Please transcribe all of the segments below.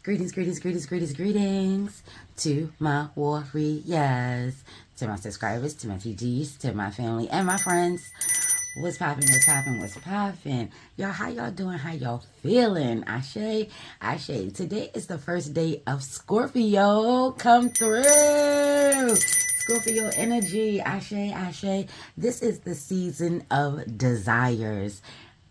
Greetings, greetings, greetings, greetings, greetings to my warriors, to my subscribers, to my TGs, to my family and my friends. What's poppin', what's poppin', what's poppin'? Y'all, how y'all doing? How y'all feeling? Ashe, Ashe. Today is the first day of Scorpio. Come through. Scorpio energy. Ashe, Ashe. This is the season of desires.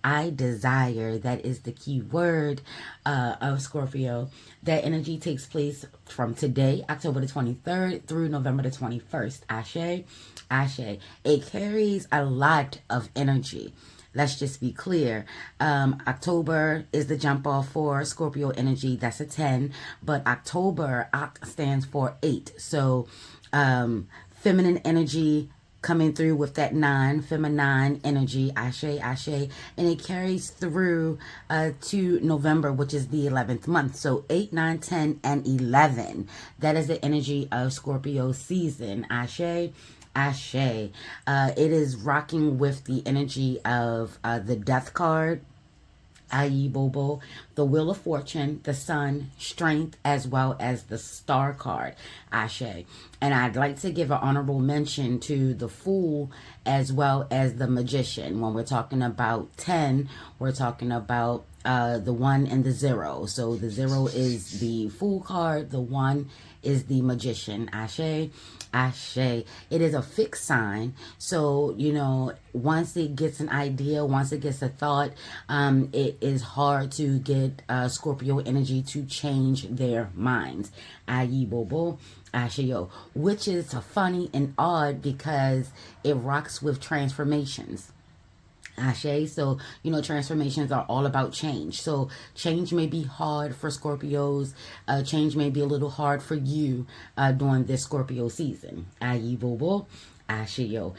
I desire, that is the key word of Scorpio. That energy takes place from today, October the 23rd, through November the 21st. Ashe, Ashe. It carries a lot of energy. Let's just be clear. October is the jump off for Scorpio energy. That's a 10. But October stands for 8. So feminine energy coming through with that 9, feminine energy, Ashe, Ashe, and it carries through to November, which is the 11th month. So 8, 9, 10, and 11. That is the energy of Scorpio season, Ashe, Ashe. It is rocking with the energy of the Death card, i.e. Bobo, the Wheel of Fortune, the Sun, Strength, as well as the Star card, Ashe. And I'd like to give an honorable mention to the Fool as well as the Magician. When we're talking about 10, we're talking about the 1 and the 0. So the 0 is the Fool card, the 1 is the Magician, Ashe, Ashe. It is a fixed sign. So, you know, once it gets an idea, once it gets a thought, it is hard to get Scorpio energy to change their minds, i.e. Bobo, Asheo, which is funny and odd because it rocks with transformations. Ashe. So, you know, transformations are all about change. So change may be hard for Scorpios. Change may be a little hard for you during this Scorpio season. i.e. Bobo, Asheo.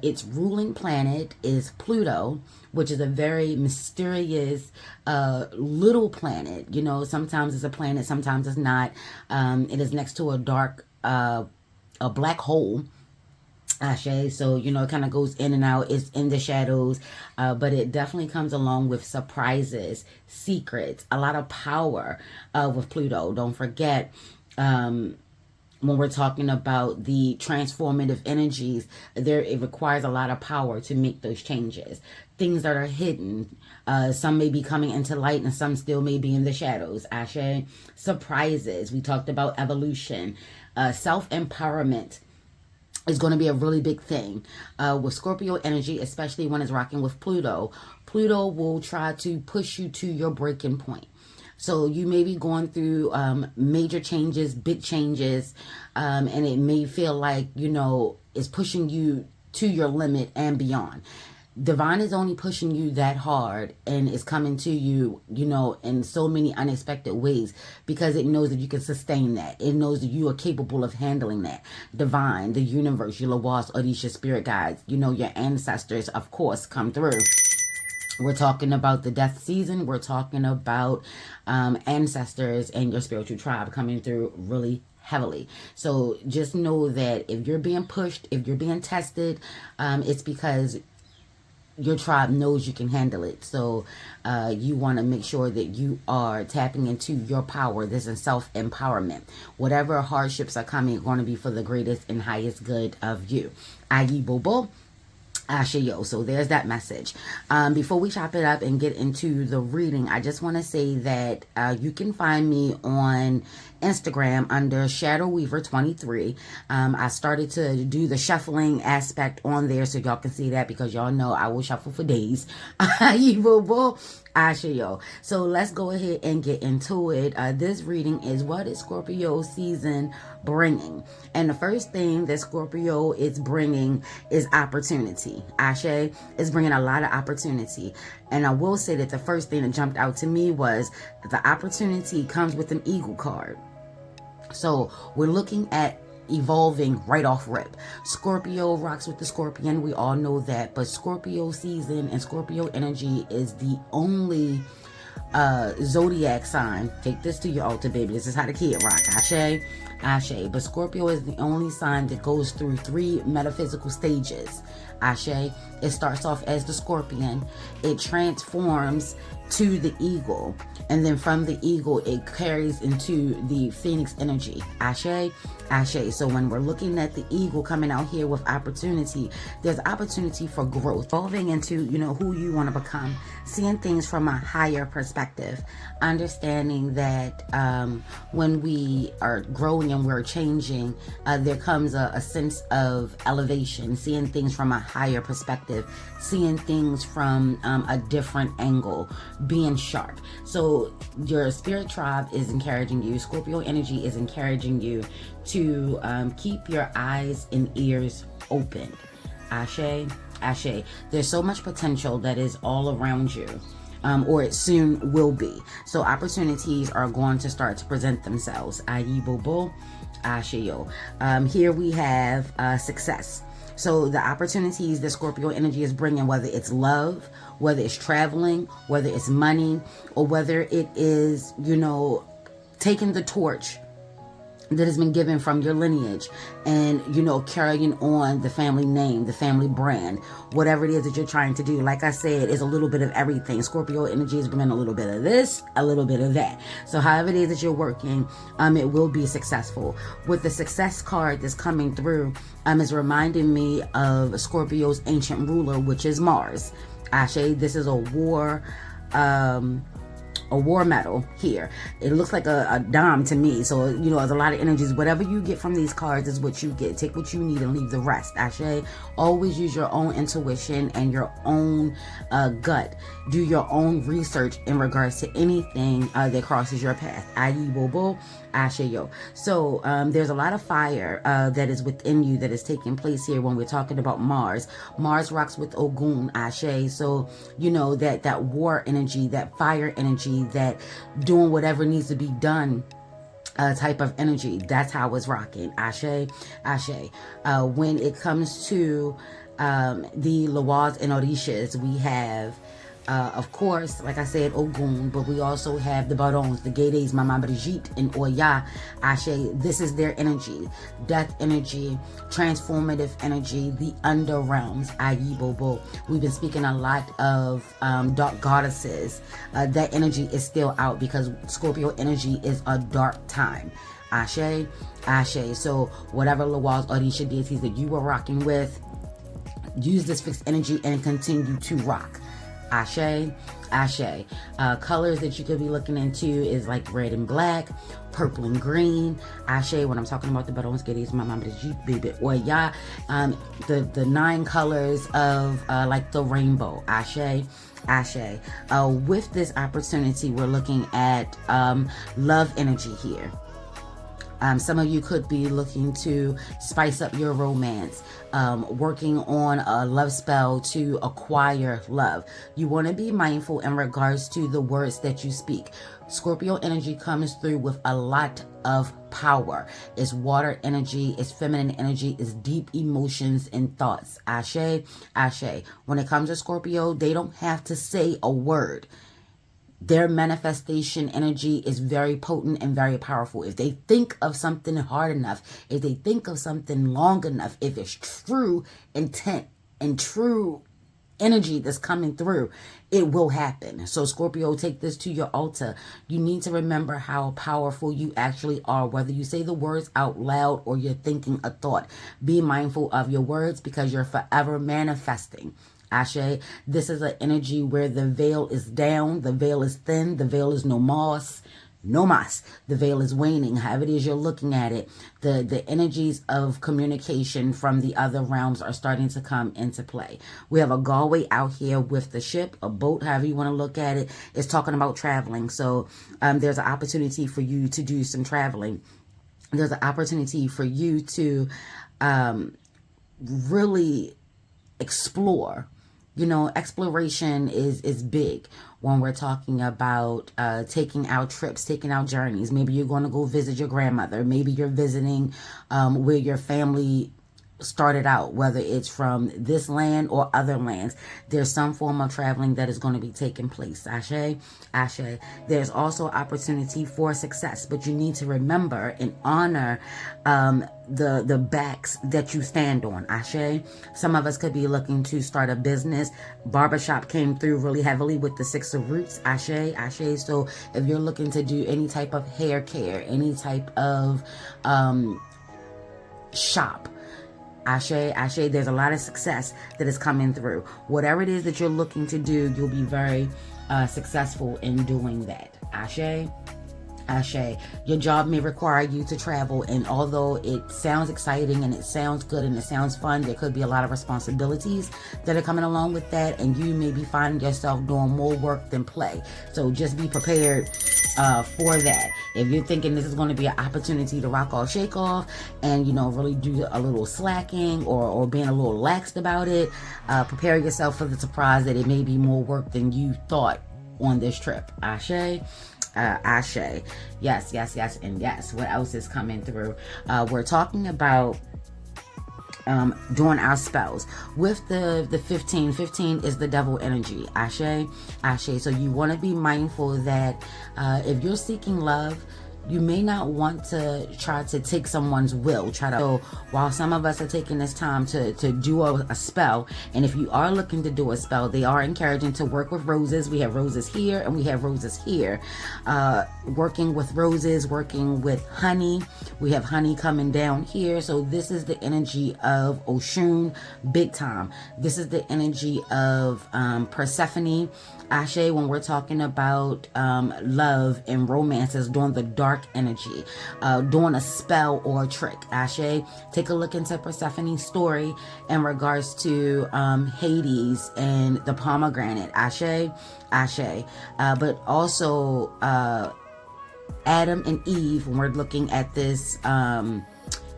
Its ruling planet is Pluto, which is a very mysterious little planet. You know, sometimes it's a planet, sometimes it's not. It is next to a dark, a black hole. Ashe. So, you know, it kind of goes in and out. It's in the shadows, but it definitely comes along with surprises, secrets, a lot of power with Pluto. Don't forget, when we're talking about the transformative energies, it requires a lot of power to make those changes. Things that are hidden, some may be coming into light and some still may be in the shadows. Ashe. Surprises. We talked about evolution, self-empowerment is going to be a really big thing with Scorpio energy, especially when it's rocking with Pluto. Pluto will try to push you to your breaking point. So you may be going through major changes, big changes, and it may feel like, you know, it's pushing you to your limit and beyond. Divine is only pushing you that hard and is coming to you, you know, in so many unexpected ways because it knows that you can sustain that. It knows that you are capable of handling that. Divine, the universe, your Lawas, Odisha, spirit guides, you know, your ancestors, of course, come through. We're talking about the death season. We're talking about ancestors and your spiritual tribe coming through really heavily. So just know that if you're being pushed, if you're being tested, it's because your tribe knows you can handle it. So you want to make sure that you are tapping into your power. This is self-empowerment. Whatever hardships are coming are going to be for the greatest and highest good of you. i.e. Bobo, Asheo. So there's that message. Before we chop it up and get into the reading, I just want to say that you can find me on Instagram under Shadow Weaver 23. I started to do the shuffling aspect on there so y'all can see that because y'all know I will shuffle for days. Asheo. So let's go ahead and get into it. This reading is what is Scorpio season bringing? And the first thing that Scorpio is bringing is opportunity. Ashe is bringing a lot of opportunity. And I will say that the first thing that jumped out to me was that the opportunity comes with an eagle card. So we're looking at evolving right off rip. Scorpio rocks with the scorpion. We all know that. But Scorpio season and Scorpio energy is the only zodiac sign. Take this to your altar, baby. This is how the kid rock. Ashe, Ashe. But Scorpio is the only sign that goes through 3 metaphysical stages. Ashe. It starts off as the scorpion. It transforms to the eagle, and then from the eagle it carries into the phoenix energy. Ashe, ashe. So when we're looking at the eagle coming out here with opportunity, there's opportunity for growth, evolving into, you know, who you want to become, seeing things from a higher perspective, understanding that when we are growing and we're changing, there comes a sense of elevation, seeing things from a higher perspective, seeing things from a different angle, being sharp. So your spirit tribe is encouraging you, Scorpio energy is encouraging you to keep your eyes and ears open. Ashe, ashe. There's so much potential that is all around you. Or it soon will be. So opportunities are going to start to present themselves. Ayi bobo, asheyo. Here we have success. So the opportunities that Scorpio energy is bringing, whether it's love, whether it's traveling, whether it's money, or whether it is, you know, taking the torch that has been given from your lineage and, you know, carrying on the family name, the family brand, whatever it is that you're trying to do. Like I said, it's a little bit of everything. Scorpio energy is bringing a little bit of this, a little bit of that. So however it is that you're working, it will be successful. With the success card that's coming through, is reminding me of Scorpio's ancient ruler, which is Mars. Ashe, this is a war medal here. It looks like a dime to me. So, you know, there's a lot of energies. Whatever you get from these cards is what you get. Take what you need and leave the rest. Ashe, always use your own intuition and your own gut. Do your own research in regards to anything that crosses your path. Ayi bobo, ashe yo. So there's a lot of fire that is within you that is taking place here when we're talking about Mars. Mars rocks with Ogun, ashe. So, you know, that war energy, that fire energy, that doing whatever needs to be done type of energy. That's how it's rocking. Ashe, ashe. When it comes to the Lawaz and Orishas, we have of course, like I said, Ogun, but we also have the Barons, the Gades, Mama Brigitte, and Oya, Ashe. This is their energy. Death energy, transformative energy, the under realms, Ayi Bobo. We've been speaking a lot of dark goddesses. That energy is still out because Scorpio energy is a dark time. Ashe, Ashe. So whatever Lawaz, Orisha deities that you were rocking with, use this fixed energy and continue to rock. Ashe, ashe. Colors that you could be looking into is like red and black, purple and green. Ashe, when I'm talking about the Barons, Gades, my mama, baby, or yeah, the 9 colors of like the rainbow. Ashe, ashe. With this opportunity, we're looking at love energy here. Some of you could be looking to spice up your romance, working on a love spell to acquire love. You want to be mindful in regards to the words that you speak. Scorpio energy comes through with a lot of power. It's water energy, it's feminine energy, it's deep emotions and thoughts. Ashe, ashe. When it comes to Scorpio, they don't have to say a word. Their manifestation energy is very potent and very powerful. If they think of something hard enough, if they think of something long enough, if it's true intent and true energy that's coming through, it will happen. So Scorpio, take this to your altar. You need to remember how powerful you actually are, whether you say the words out loud or you're thinking a thought. Be mindful of your words because you're forever manifesting. Ashe, this is an energy where the veil is down, the veil is thin, the veil is no moss, the veil is waning. However it is you're looking at it, the energies of communication from the other realms are starting to come into play. We have a Galway out here with the ship, a boat, however you want to look at it. It's talking about traveling. So there's an opportunity for you to do some traveling. There's an opportunity for you to really explore. You know, exploration is big when we're talking about taking out trips, taking out journeys. Maybe you're going to go visit your grandmother. Maybe you're visiting where your family started out, whether it's from this land or other lands. There's some form of traveling that is going to be taking place. Ashe, Ashe. There's also opportunity for success, but you need to remember and honor the backs that you stand on. Ashe. Some of us could be looking to start a business. Barbershop came through really heavily with the Six of Roots. Ashe, Ashe. So if you're looking to do any type of hair care, any type of shop, Ashe, Ashe, there's a lot of success that is coming through. Whatever it is that you're looking to do, you'll be very successful in doing that. Ashe, Ashe. Your job may require you to travel, and although it sounds exciting and it sounds good and it sounds fun, there could be a lot of responsibilities that are coming along with that, and you may be finding yourself doing more work than play. So just be prepared for that. If you're thinking this is going to be an opportunity to rock off, shake off, and really do a little slacking or being a little laxed about it, prepare yourself for the surprise that it may be more work than you thought on this trip. Ashe. Ashe. Yes, yes, yes, and yes. What else is coming through? We're talking about doing our spells with the 15 is the devil energy. Ashe, Ashe. So you want to be mindful that if you're seeking love, you may not want to try to take someone's will. So while some of us are taking this time to do a spell, and if you are looking to do a spell, they are encouraging to work with roses. We have roses here and we have roses here. Working with roses, working with honey. We have honey coming down here. So this is the energy of Oshun, big time. This is the energy of Persephone. Ashe, when we're talking about love and romances, doing the dark energy, doing a spell or a trick. Ashe, take a look into Persephone's story in regards to Hades and the pomegranate. Ashe, Ashe. But also Adam and Eve, when we're looking at this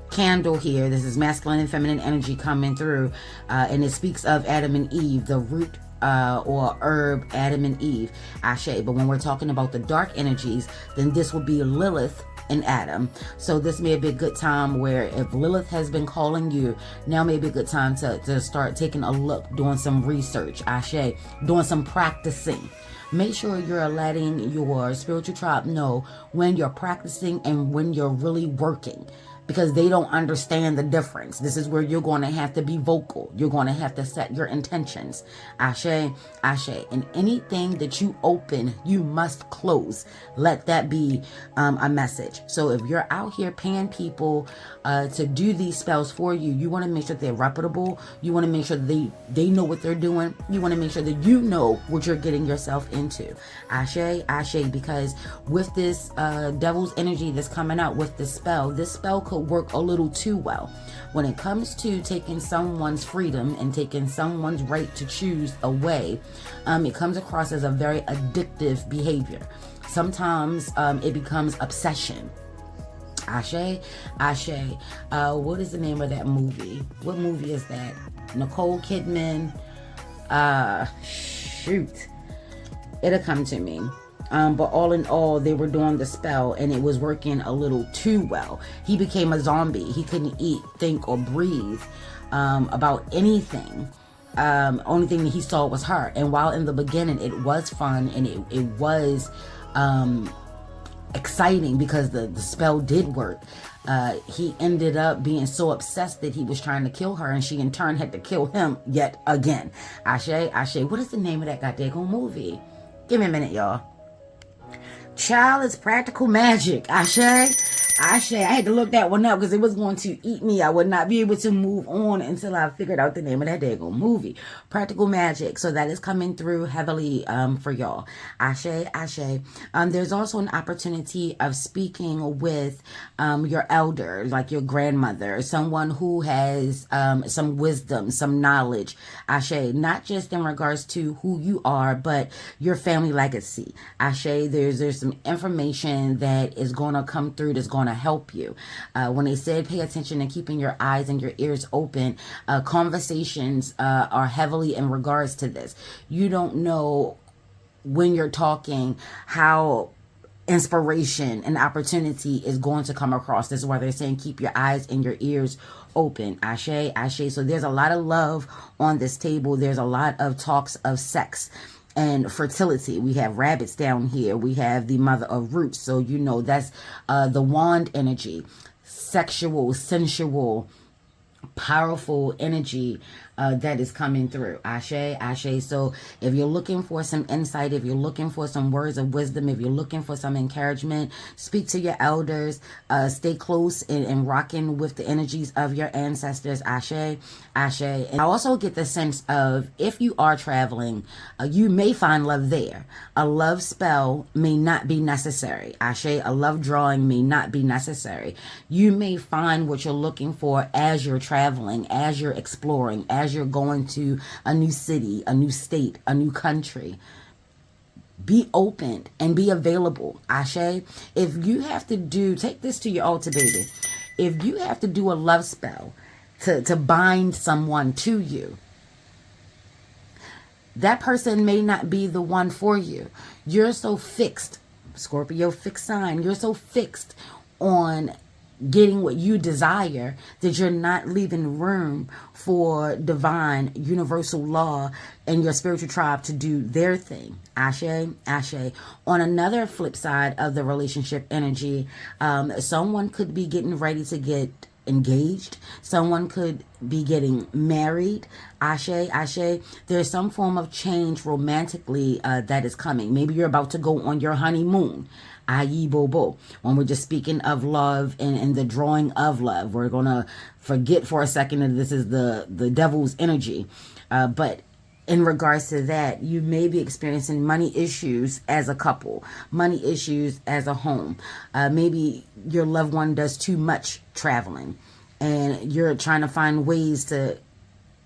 candle here, this is masculine and feminine energy coming through, and it speaks of Adam and Eve, the root or herb Adam and Eve. Ashe. But when we're talking about the dark energies, then this will be Lilith and Adam. So this may be a good time where if Lilith has been calling you, now may be a good time to start taking a look, doing some research. Ashe. Doing some practicing. Make sure you're letting your spiritual tribe know when you're practicing and when you're really working, because they don't understand the difference. This is where you're going to have to be vocal. You're going to have to set your intentions. Ashe, Ashe. And anything that you open, you must close. Let that be a message. So if you're out here paying people to do these spells for you, you want to make sure they're reputable. You want to make sure they know what they're doing. You want to make sure that you know what you're getting yourself into. Ashe, Ashe. Because with this devil's energy that's coming out with this spell could work a little too well. When it comes to taking someone's freedom and taking someone's right to choose away, it comes across as a very addictive behavior. Sometimes it becomes obsession. Ashe, Ashe. What is the name of that movie? What movie is that? Nicole Kidman. Shoot. It'll come to me. But all in all, they were doing the spell and it was working a little too well. He became a zombie. He couldn't eat, think, or breathe about anything. Only thing that he saw was her. And while in the beginning it was fun and it was exciting because the spell did work, he ended up being so obsessed that he was trying to kill her, and she in turn had to kill him yet again. Ashe, Ashe. What is the name of that goddamn movie? Give me a minute, y'all. Child, is Practical Magic. Ashe, Ashe. I had to look that one up because it was going to eat me. I would not be able to move on until I figured out the name of that daggone movie. Practical Magic. So that is coming through heavily for y'all. Ashe, Ashe. There's also an opportunity of speaking with your elder, like your grandmother, someone who has some wisdom, some knowledge. Ashe. Not just in regards to who you are, but your family legacy. Ashe. There's some information that is going to come through that's going to help you. When they said pay attention and keeping your eyes and your ears open, conversations are heavily in regards to this. You don't know when you're talking how inspiration and opportunity is going to come across. This is why they're saying keep your eyes and your ears open. Ashe, ashe. So there's a lot of love on this table. There's a lot of talks of sex and fertility. We have rabbits down here. We have the mother of roots. So you know that's the wand energy, sexual, sensual, powerful energy that is coming through. Ashe, ashe. So if you're looking for some insight, if you're looking for some words of wisdom, if you're looking for some encouragement, speak to your elders, stay close and rocking with the energies of your ancestors. Ashe, ashe. And I also get the sense of, if you are traveling, you may find love there. A love spell may not be necessary. Ashe, a love drawing may not be necessary. You may find what you're looking for as you're traveling, as you're exploring, as you're going to a new city, a new state, a new country. Be open and be available. Ashe. If you have to take this to your altar, baby. If you have to do a love spell to bind someone to you, that person may not be the one for you. You're so fixed, Scorpio fixed sign, you're so fixed on getting what you desire that you're not leaving room for divine universal law and your spiritual tribe to do their thing. Ashe, ashe. On another flip side of the relationship energy, someone could be getting ready to get engaged. Someone could be getting married. Ashe, ashe. There's some form of change romantically that is coming. Maybe you're about to go on your honeymoon. Ayi bobo. When we're just speaking of love and the drawing of love, we're gonna forget for a second that this is the devil's energy. But in regards to that, you may be experiencing money issues as a couple, money issues as a home. Maybe your loved one does too much traveling and you're trying to find ways to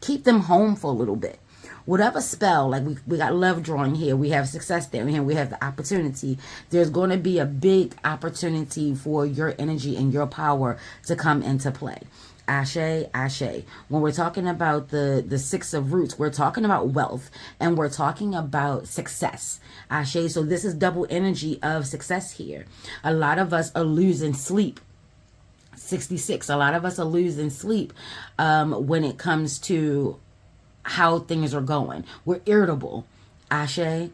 keep them home for a little bit. Whatever spell, like we got love drawing here, we have success there, and we have the opportunity. There's going to be a big opportunity for your energy and your power to come into play. Ashe, ashe. When we're talking about the six of roots, we're talking about wealth and we're talking about success. Ashe. So this is double energy of success here. A lot of us are losing sleep. 66. A lot of us are losing sleep when it comes to how things are going. We're irritable. Ashe,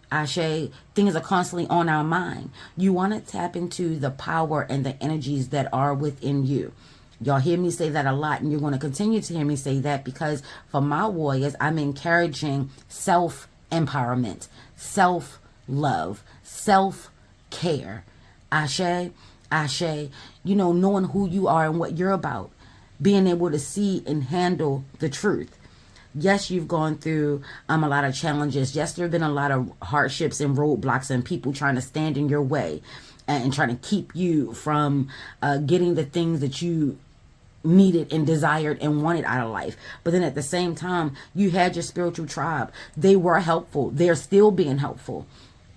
ashe. Things are constantly on our mind. You want to tap into the power and the energies that are within you. Y'all hear me say that a lot, and you're going to continue to hear me say that, because for my warriors, I'm encouraging self-empowerment, self-love, self-care. Ashe, ashe. You know, knowing who you are and what you're about. Being able to see and handle the truth. Yes, you've gone through a lot of challenges. Yes, there have been a lot of hardships and roadblocks and people trying to stand in your way and trying to keep you from getting the things that you needed and desired and wanted out of life. But then at the same time, you had your spiritual tribe. They were helpful. They're still being helpful.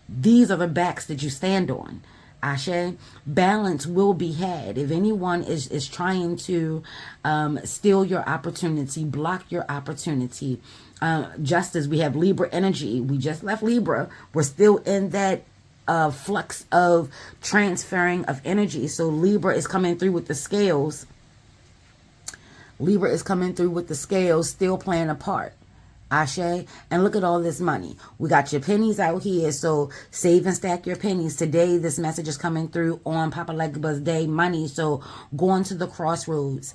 These are the backs that you stand on. Ashe. Balance will be had. If anyone is trying to steal your opportunity, block your opportunity, just as we have Libra energy, we just left Libra, we're still in that flux of transferring of energy. So Libra is coming through with the scales. Libra is coming through with the scales, still playing a part. Ashe. And look at all this money. We got your pennies out here, so save and stack your pennies. Today, this message is coming through on Papa Legba's Day, money. So going to the crossroads,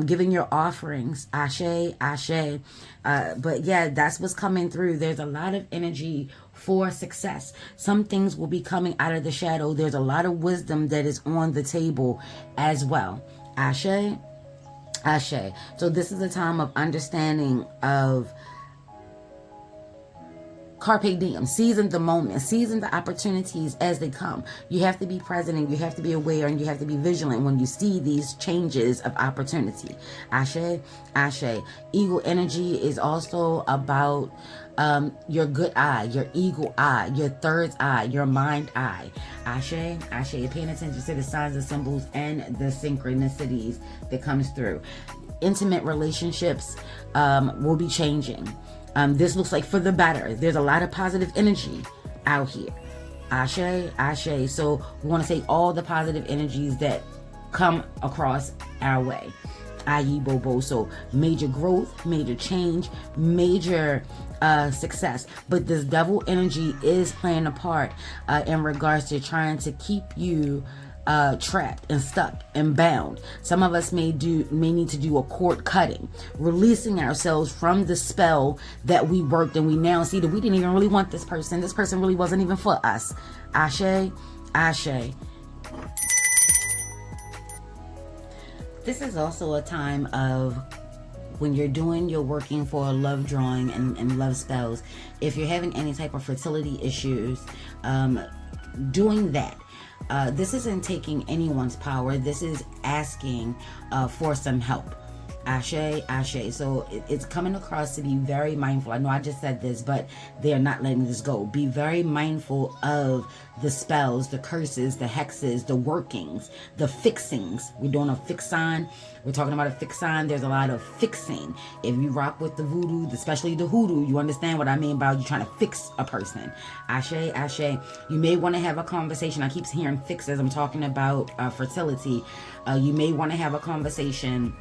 giving your offerings. Ashe, ashe. But yeah, that's what's coming through. There's a lot of energy for success. Some things will be coming out of the shadow. There's a lot of wisdom that is on the table as well. Ashe, ashe. So this is a time of understanding of carpe diem, season the moment, season the opportunities as they come. You have to be present and you have to be aware and you have to be vigilant when you see these changes of opportunity. Ashe, ashe. Eagle energy is also about your good eye, your eagle eye, your third eye, your mind eye. Ashe, ashe. Paying attention to the signs and symbols and the synchronicities that comes through. Intimate relationships will be changing. This looks like for the better. There's a lot of positive energy out here. Ashe, Ashe. So we want to take all the positive energies that come across our way, i.e. Bobo. So major growth, major change, major success. But this devil energy is playing a part in regards to trying to keep you trapped and stuck and bound. Some of us may need to do a cord cutting, releasing ourselves from the spell that we worked, and we now see that we didn't even really want this person. This person really wasn't even for us. Ashe, Ashe. This is also a time of when you're working for a love drawing and love spells. If you're having any type of fertility issues, doing that. This isn't taking anyone's power. This is asking for some help. Ashe, Ashe. So it's coming across to be very mindful. I know I just said this, but they're not letting this go. Be very mindful of the spells, the curses, the hexes, the workings, the fixings. We're doing a fix-on. We're talking about a fix-on. There's a lot of fixing. If you rock with the voodoo, especially the hoodoo, you understand what I mean by you trying to fix a person. Ashe, Ashe. You may want to have a conversation. I keep hearing fix as I'm talking about fertility. You may want to have a conversation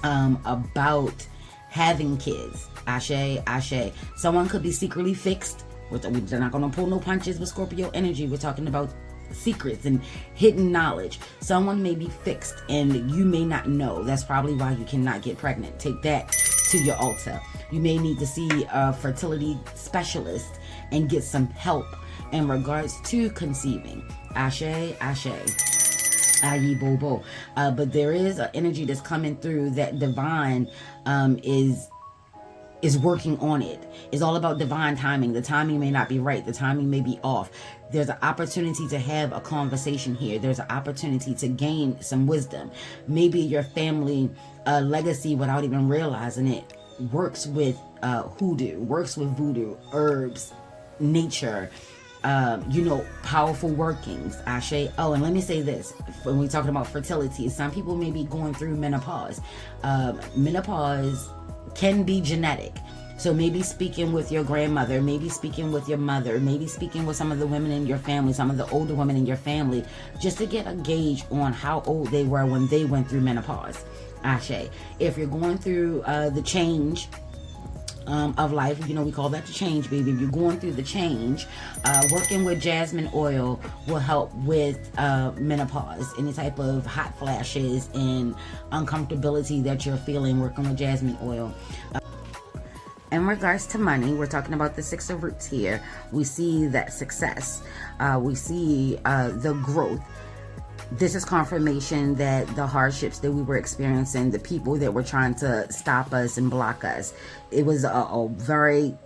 about having kids. Ashe, Ashe. Someone could be secretly fixed. They're not going to pull no punches with Scorpio energy. We're talking about secrets and hidden knowledge. Someone may be fixed and you may not know. That's probably why you cannot get pregnant. Take that to your altar. You may need to see a fertility specialist and get some help in regards to conceiving. Ashe, Ashe. Ayi Bobo. But there is an energy that's coming through that divine is working on it. It's all about divine timing. The timing may not be right. The timing may be off. There's an opportunity to have a conversation here. There's an opportunity to gain some wisdom. Maybe your family legacy, without even realizing it, works with hoodoo, works with voodoo, herbs, nature, powerful workings. Ashe. Oh, and let me say this. When we're talking about fertility, some people may be going through menopause. Menopause can be genetic. So maybe speaking with your grandmother, maybe speaking with your mother, maybe speaking with some of the women in your family, some of the older women in your family, just to get a gauge on how old they were when they went through menopause. Ashe. If you're going through the change of life, we call that the change, baby. If you're going through the change, working with jasmine oil will help with menopause. Any type of hot flashes and uncomfortability that you're feeling, working with jasmine oil. In regards to money, we're talking about the Six of Roots here. We see that success. We see the growth. This is confirmation that the hardships that we were experiencing, the people that were trying to stop us and block us, it was a very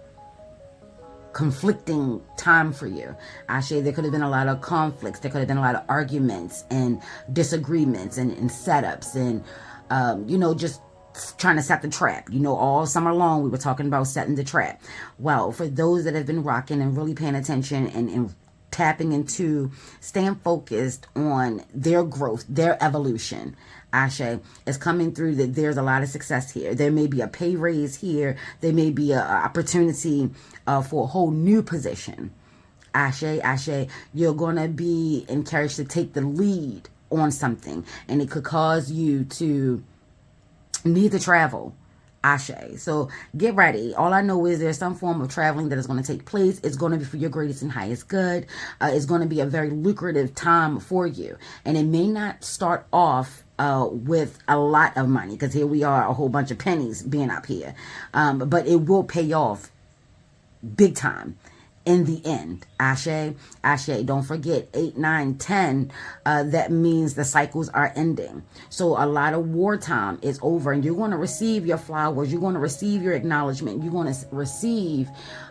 conflicting time for you. Actually, there could have been a lot of conflicts. There could have been a lot of arguments and disagreements and setups and, just trying to set the trap. All summer long we were talking about setting the trap. Well, for those that have been rocking and really paying attention and tapping into staying focused on their growth, their evolution, Ashe, is coming through that there's a lot of success here. There may be a pay raise here. There may be an opportunity for a whole new position. Ashe, Ashe, you're going to be encouraged to take the lead on something, and it could cause you to need to travel. Ashe. So get ready. All I know is there's some form of traveling that is going to take place. It's going to be for your greatest and highest good. It's going to be a very lucrative time for you. And it may not start off with a lot of money, because here we are, a whole bunch of pennies being up here. But it will pay off big time in the end. Ashe, Ashe. Don't forget 8, 9, 10. That means the cycles are ending. So a lot of wartime is over, and you're going to receive your flowers. You're going to receive your acknowledgement. You're going to receive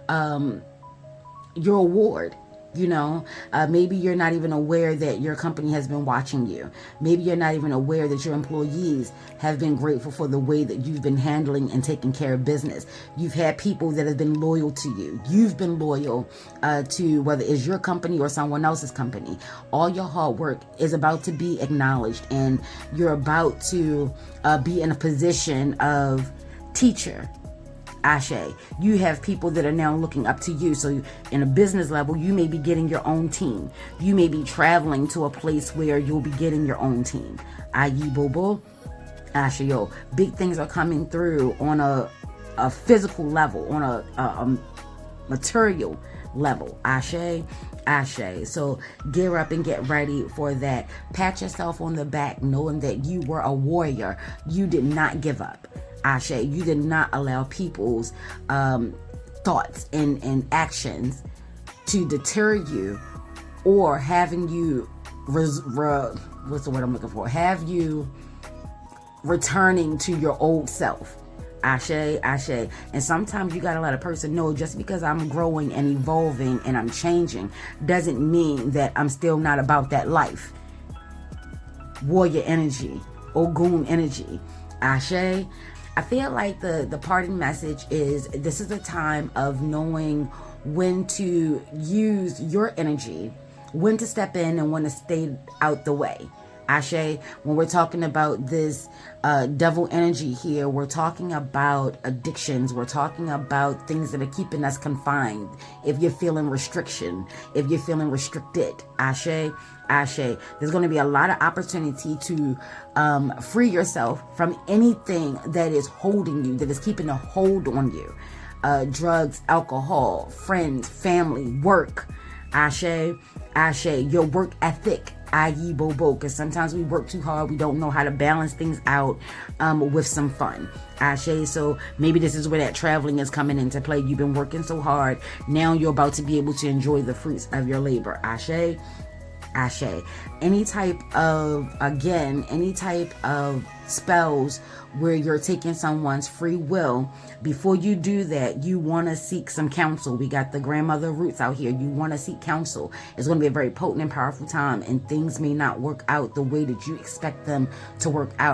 your award. Maybe you're not even aware that your company has been watching you. Maybe you're not even aware that your employees have been grateful for the way that you've been handling and taking care of business. You've had people that have been loyal to you. You've been loyal to whether it's your company or someone else's company. All your hard work is about to be acknowledged, and you're about to be in a position of teacher. Ashe. You have people that are now looking up to you. So in a business level, you may be getting your own team. You may be traveling to a place where you'll be getting your own team. I.e. Bobo. Ashe, yo. Big things are coming through on a physical level, on a material level. Ashe. Ashe. So gear up and get ready for that. Pat yourself on the back knowing that you were a warrior. You did not give up. Ashe. You did not allow people's thoughts and actions to deter you or having you what's the word I'm looking for? Have you returning to your old self. Ashe, ashe. And sometimes you gotta let a person know, just because I'm growing and evolving and I'm changing doesn't mean that I'm still not about that life. Warrior energy, Ogun energy. Ashe. I feel like the parting message is this is a time of knowing when to use your energy, when to step in and when to stay out the way. Ashe, when we're talking about this devil energy here, we're talking about addictions. We're talking about things that are keeping us confined. If you're feeling restriction, if you're feeling restricted, Ashe, ashe, there's going to be a lot of opportunity to free yourself from anything that is holding you, that is keeping a hold on you. Drugs, alcohol, friends, family, work. Ashe, ashe, your work ethic. I.e. Bobo, because sometimes we work too hard. We don't know how to balance things out with some fun. Ashe, so maybe this is where that traveling is coming into play. You've been working so hard. Now you're about to be able to enjoy the fruits of your labor. Ashe, ashe. Any type of spells where you're taking someone's free will, before you do that, you want to seek some counsel. We got the grandmother roots out here. You want to seek counsel. It's going to be a very potent and powerful time, and things may not work out the way that you expect them to work out.